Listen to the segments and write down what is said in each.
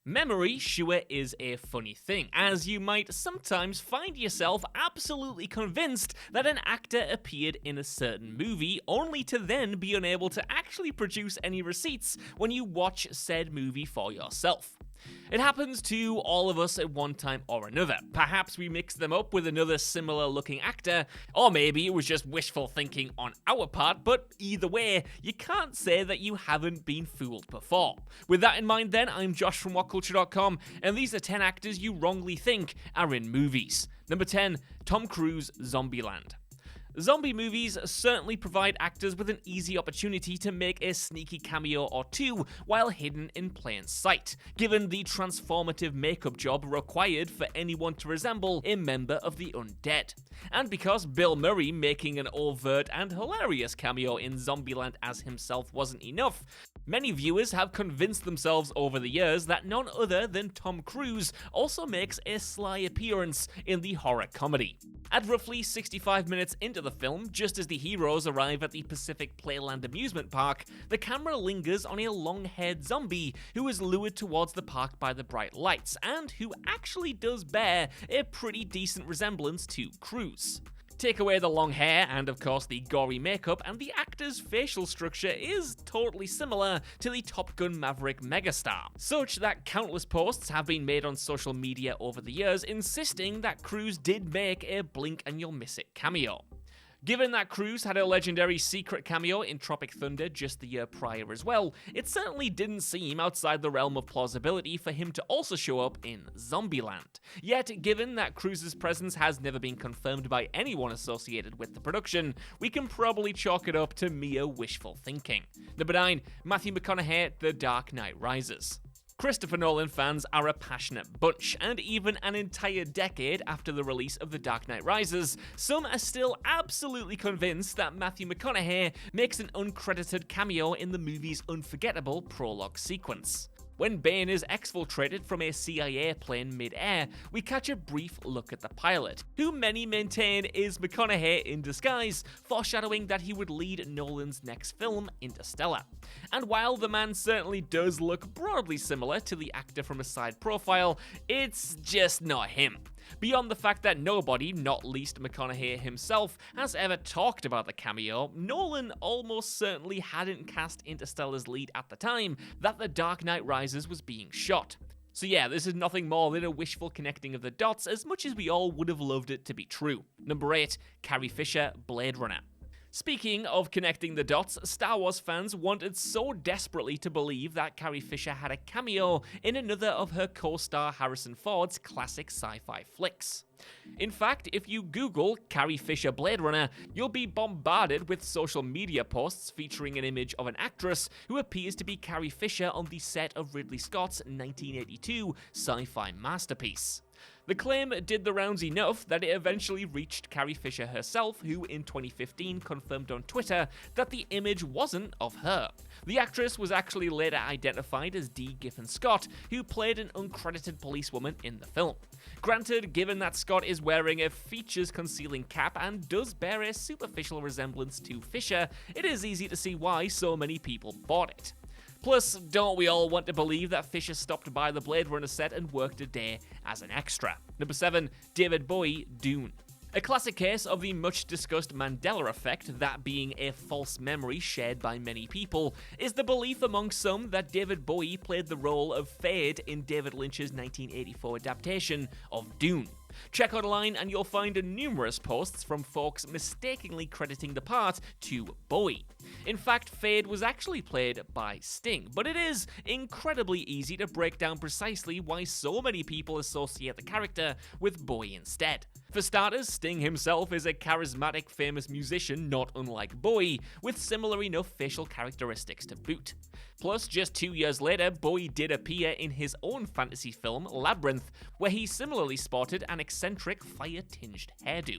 Memory sure is a funny thing, as you might sometimes find yourself absolutely convinced that an actor appeared in a certain movie, only to then be unable to actually produce any receipts when you watch said movie for yourself. It happens to all of us at one time or another. Perhaps we mix them up with another similar looking actor, or maybe it was just wishful thinking on our part, but either way, you can't say that you haven't been fooled before. With that in mind then, I'm Josh from WhatCulture.com, and these are 10 actors you wrongly think are in movies. Number 10, Tom Cruise, Zombieland. Zombie movies certainly provide actors with an easy opportunity to make a sneaky cameo or two while hidden in plain sight, given the transformative makeup job required for anyone to resemble a member of the undead. And because Bill Murray making an overt and hilarious cameo in Zombieland as himself wasn't enough, many viewers have convinced themselves over the years that none other than Tom Cruise also makes a sly appearance in the horror comedy. At roughly 65 minutes into the film, just as the heroes arrive at the Pacific Playland amusement park, the camera lingers on a long-haired zombie who is lured towards the park by the bright lights, and who actually does bear a pretty decent resemblance to Cruise. Take away the long hair and of course the gory makeup, and the actor's facial structure is totally similar to the Top Gun Maverick megastar, such that countless posts have been made on social media over the years insisting that Cruise did make a blink and you'll miss it cameo. Given that Cruise had a legendary secret cameo in Tropic Thunder just the year prior as well, it certainly didn't seem outside the realm of plausibility for him to also show up in Zombieland. Yet, given that Cruise's presence has never been confirmed by anyone associated with the production, we can probably chalk it up to mere wishful thinking. Number 9, Matthew McConaughey, The Dark Knight Rises. Christopher Nolan fans are a passionate bunch, and even an entire decade after the release of The Dark Knight Rises, some are still absolutely convinced that Matthew McConaughey makes an uncredited cameo in the movie's unforgettable prologue sequence. When Bane is exfiltrated from a CIA plane mid-air, we catch a brief look at the pilot, who many maintain is McConaughey in disguise, foreshadowing that he would lead Nolan's next film, Interstellar. And while the man certainly does look broadly similar to the actor from a side profile, it's just not him. Beyond the fact that nobody, not least McConaughey himself, has ever talked about the cameo, Nolan almost certainly hadn't cast Interstellar's lead at the time that The Dark Knight Rises was being shot. So yeah, this is nothing more than a wishful connecting of the dots, as much as we all would have loved it to be true. Number 8, Carrie Fisher, Blade Runner. Speaking of connecting the dots, Star Wars fans wanted so desperately to believe that Carrie Fisher had a cameo in another of her co-star Harrison Ford's classic sci-fi flicks. In fact, if you Google Carrie Fisher Blade Runner, you'll be bombarded with social media posts featuring an image of an actress who appears to be Carrie Fisher on the set of Ridley Scott's 1982 sci-fi masterpiece. The claim did the rounds enough that it eventually reached Carrie Fisher herself, who in 2015 confirmed on Twitter that the image wasn't of her. The actress was actually later identified as Dee Giffen Scott, who played an uncredited policewoman in the film. Granted, given that Scott is wearing a features-concealing cap and does bear a superficial resemblance to Fisher, it is easy to see why so many people bought it. Plus, don't we all want to believe that Fisher stopped by the Blade Runner set and worked a day as an extra? Number 7, David Bowie, Dune. A classic case of the much-discussed Mandela effect, that being a false memory shared by many people, is the belief among some that David Bowie played the role of Fade in David Lynch's 1984 adaptation of Dune. Check online and you'll find numerous posts from folks mistakenly crediting the part to Bowie. In fact, Fade was actually played by Sting, but it is incredibly easy to break down precisely why so many people associate the character with Bowie instead. For starters, Sting himself is a charismatic, famous musician not unlike Bowie, with similar enough facial characteristics to boot. Plus, just 2 years later, Bowie did appear in his own fantasy film, Labyrinth, where he similarly sported an eccentric, fire-tinged hairdo.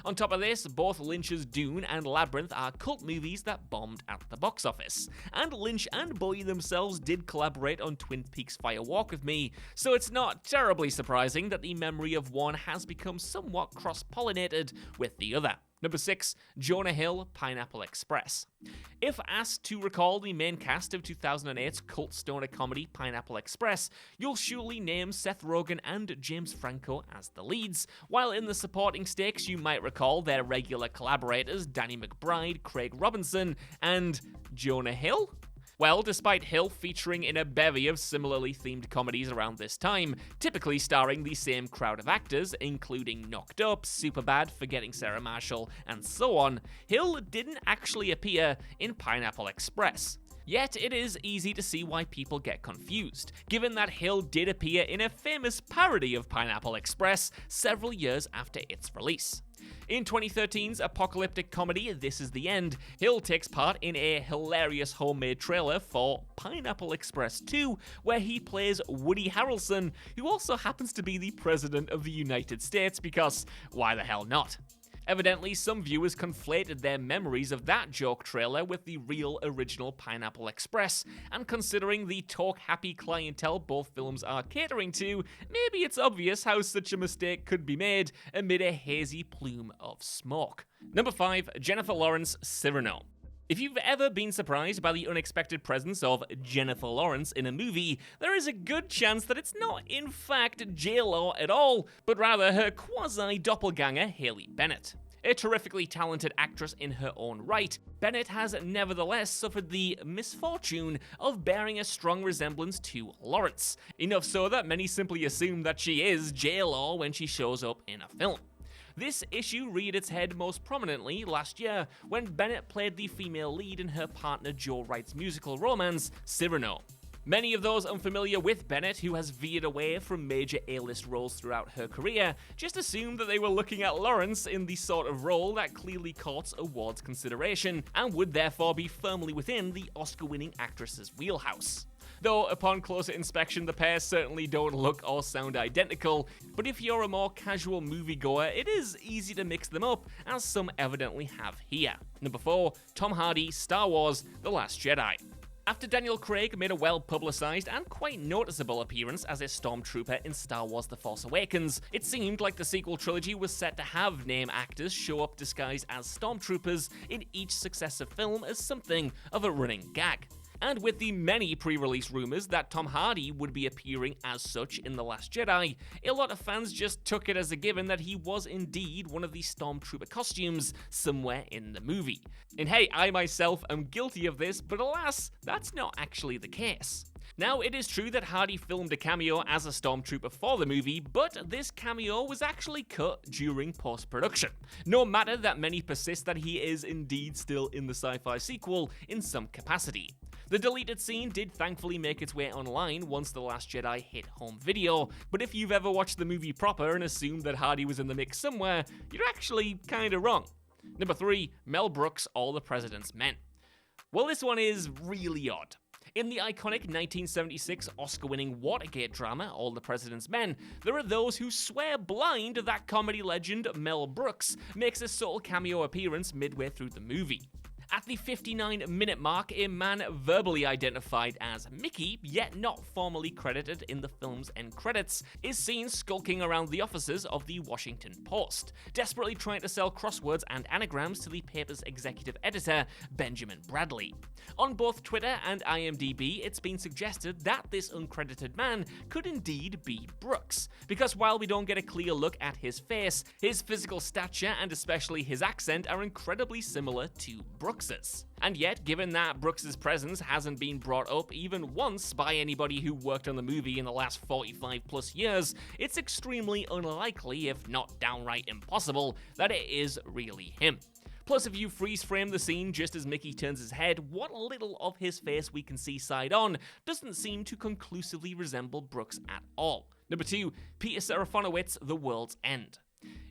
On top of this, both Lynch's Dune and Labyrinth are cult movies that bombed at the box office, and Lynch and Bowie themselves did collaborate on Twin Peaks' Fire Walk with Me, so it's not terribly surprising that the memory of one has become somewhat cross-pollinated with the other. Number 6, Jonah Hill, Pineapple Express. If asked to recall the main cast of 2008's cult stoner comedy Pineapple Express, you'll surely name Seth Rogen and James Franco as the leads, while in the supporting stakes you might recall their regular collaborators Danny McBride, Craig Robinson, and Jonah Hill? Well, despite Hill featuring in a bevy of similarly themed comedies around this time, typically starring the same crowd of actors, including Knocked Up, Superbad, Forgetting Sarah Marshall, and so on, Hill didn't actually appear in Pineapple Express. Yet it is easy to see why people get confused, given that Hill did appear in a famous parody of Pineapple Express several years after its release. In 2013's apocalyptic comedy This Is the End, Hill takes part in a hilarious homemade trailer for Pineapple Express 2, where he plays Woody Harrelson, who also happens to be the President of the United States, because why the hell not? Evidently, some viewers conflated their memories of that joke trailer with the real original Pineapple Express, and considering the talk-happy clientele both films are catering to, maybe it's obvious how such a mistake could be made amid a hazy plume of smoke. Number 5, Jennifer Lawrence, Cyrano. If you've ever been surprised by the unexpected presence of Jennifer Lawrence in a movie, there is a good chance that it's not in fact J-Lo at all, but rather her quasi-doppelganger Haley Bennett. A terrifically talented actress in her own right, Bennett has nevertheless suffered the misfortune of bearing a strong resemblance to Lawrence, enough so that many simply assume that she is J-Lo when she shows up in a film. This issue reared its head most prominently last year when Bennett played the female lead in her partner Joe Wright's musical romance, Cyrano. Many of those unfamiliar with Bennett, who has veered away from major A-list roles throughout her career, just assumed that they were looking at Lawrence in the sort of role that clearly courts awards consideration, and would therefore be firmly within the Oscar-winning actress's wheelhouse. Though, upon closer inspection, the pair certainly don't look or sound identical, but if you're a more casual moviegoer, it is easy to mix them up, as some evidently have here. Number 4, Tom Hardy, Star Wars: The Last Jedi. After Daniel Craig made a well-publicized and quite noticeable appearance as a stormtrooper in Star Wars The Force Awakens, it seemed like the sequel trilogy was set to have name actors show up disguised as stormtroopers in each successive film as something of a running gag. And with the many pre-release rumors that Tom Hardy would be appearing as such in The Last Jedi, a lot of fans just took it as a given that he was indeed one of the stormtrooper costumes somewhere in the movie. And hey, I myself am guilty of this, but alas, that's not actually the case. Now, it is true that Hardy filmed a cameo as a stormtrooper for the movie, but this cameo was actually cut during post-production, no matter that many persist that he is indeed still in the sci-fi sequel in some capacity. The deleted scene did thankfully make its way online once The Last Jedi hit home video, but if you've ever watched the movie proper and assumed that Hardy was in the mix somewhere, you're actually kinda wrong. Number 3, Mel Brooks, All the President's Men. Well, this one is really odd. In the iconic 1976 Oscar-winning Watergate drama, All the President's Men, there are those who swear blind that comedy legend Mel Brooks makes a subtle cameo appearance midway through the movie. At the 59-minute mark, a man verbally identified as Mickey, yet not formally credited in the film's end credits, is seen skulking around the offices of the Washington Post, desperately trying to sell crosswords and anagrams to the paper's executive editor, Benjamin Bradley. On both Twitter and IMDb, it's been suggested that this uncredited man could indeed be Brooks, because while we don't get a clear look at his face, his physical stature and especially his accent are incredibly similar to Brooks's. And yet, given that Brooks's presence hasn't been brought up even once by anybody who worked on the movie in the last 45 plus years, it's extremely unlikely, if not downright impossible, that it is really him. Plus, if you freeze frame the scene just as Mickey turns his head, what little of his face we can see side on doesn't seem to conclusively resemble Brooks at all. Number 2, Peter Serafinowicz, The World's End.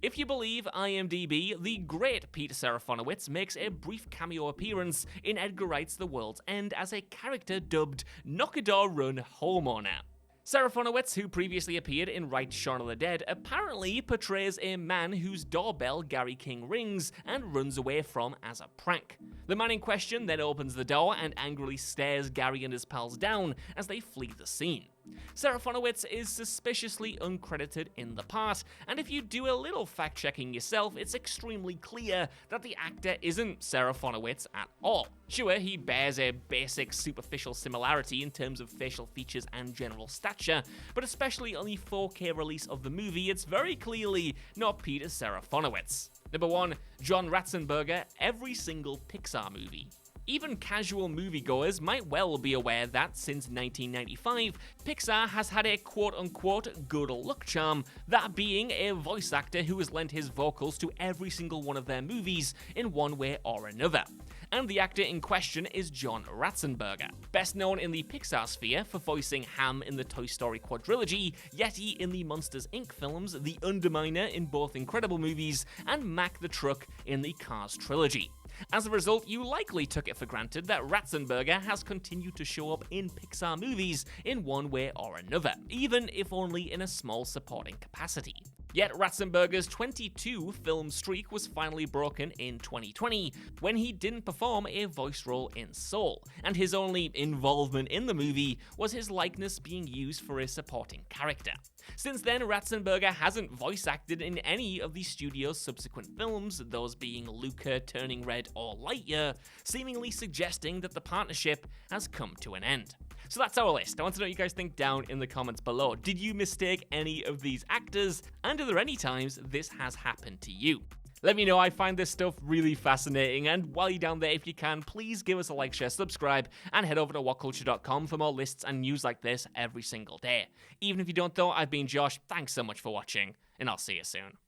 If you believe IMDb, the great Peter Serafinowicz makes a brief cameo appearance in Edgar Wright's The World's End as a character dubbed Knockador Run Homeowner. SERAFINOWICZ, who previously appeared in Right Shaun of the Dead, apparently portrays a man whose doorbell Gary King rings and runs away from as a prank. The man in question then opens the door and angrily stares Gary and his pals down as they flee the scene. SERAFINOWICZ is suspiciously uncredited in the part, and if you do a little fact-checking yourself, it's extremely clear that the actor isn't SERAFINOWICZ at all. Sure, he bears a basic superficial similarity in terms of facial features and general stature, but especially on the 4K release of the movie, it's very clearly not Peter SERAFINOWICZ. Number 1. John Ratzenberger, every single Pixar movie. Even casual moviegoers might well be aware that since 1995, Pixar has had a quote-unquote good luck charm, that being a voice actor who has lent his vocals to every single one of their movies in one way or another. And the actor in question is John Ratzenberger, best known in the Pixar sphere for voicing Ham in the Toy Story quadrilogy, Yeti in the Monsters Inc. films, the Underminer in both Incredible movies, and Mack the Truck in the Cars trilogy. As a result, you likely took it for granted that Ratzenberger has continued to show up in Pixar movies in one way or another, even if only in a small supporting capacity. Yet Ratzenberger's 22-film streak was finally broken in 2020 when he didn't perform a voice role in Soul, and his only involvement in the movie was his likeness being used for a supporting character. Since then, Ratzenberger hasn't voice acted in any of the studio's subsequent films, those being Luca, Turning Red, or Lightyear, seemingly suggesting that the partnership has come to an end. So that's our list. I want to know what you guys think down in the comments below. Did you mistake any of these actors? And are there any times this has happened to you? Let me know. I find this stuff really fascinating, and while you're down there, if you can, please give us a like, share, subscribe, and head over to whatculture.com for more lists and news like this every single day. Even if you don't though, I've been Josh, thanks so much for watching, and I'll see you soon.